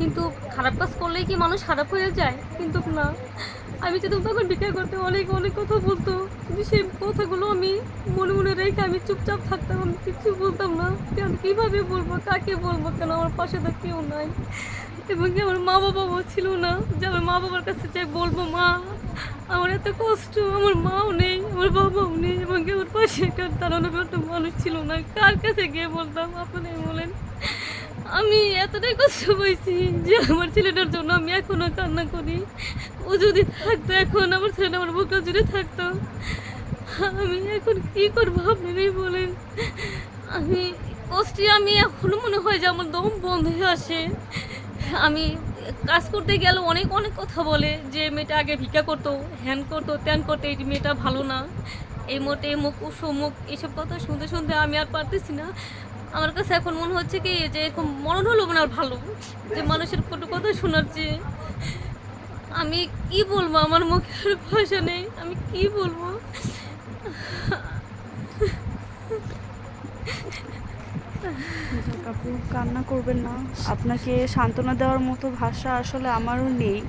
কিন্তু খারাপ কাজ করলেই কি মানুষ খারাপ হয়ে যায়? কিন্তু না। আমি যেতাম তখন ভিক্ষা করতে, অনেক, অনেক কথা বলতো। কিন্তু সেই কথাগুলো আমি মনে, মনে রেখে আমি চুপচাপ থাকতাম। আমি কিচ্ছু বলতাম না। আমি কিভাবে বলবো? কাকে বলবো? কেন আমার পাশে তো কেউ নাই। এবং কি আমার মা-বাবাও ছিল না যে আমার মা-বাবার কাছে যাই বলবো, "মা, আমার এত কষ্ট, আমার মাও নেই, আমার বাবাও নেই।" এবং কি আমার পাশে একটা দাঁড়ানোর মতো মানুষ ছিল না। কার কাছে গিয়ে বলতাম? আপনারাই বলেন। আমি এতটাই কষ্ট পাইছি যে আমার ছেলেটার জন্য আমি এখনো কান্না করি। ও যদি থাকতো এখন, আমার ছেলেটা আমার বুকটা জুড়ে থাকতো, আমি এখন কি করবো আপনারাই বলেন। আমি কষ্টে আমি এখনো মনে হয় যে আমার দম বন্ধ হয়ে আসে। আমি কাজ করতে গেলে অনেক, অনেক কথা বলে যে মেয়েটা আগে ভিক্ষা করতো, হ্যান করতো, ত্যান করতো, এই মেয়েটা ভালো না। এই মোটে এমুক, অমুক এসব কথা শুনতে, শুনতে আমি আর পারতেছি না। আমার কাছে এখন মনে হচ্ছে কি যে এরকম মরণ হলো মনে হয় ভালো। যে মানুষের কটু কথা শোনার চেয়ে। আমি কি বলবো? আমার মুখে আর ভাষা নেই। আমি কি বলবো? যাক আপু, কান্না করবেন না। আপনাকে সান্ত্বনা দেওয়ার মতো ভাষা আসলে আমারও নেই।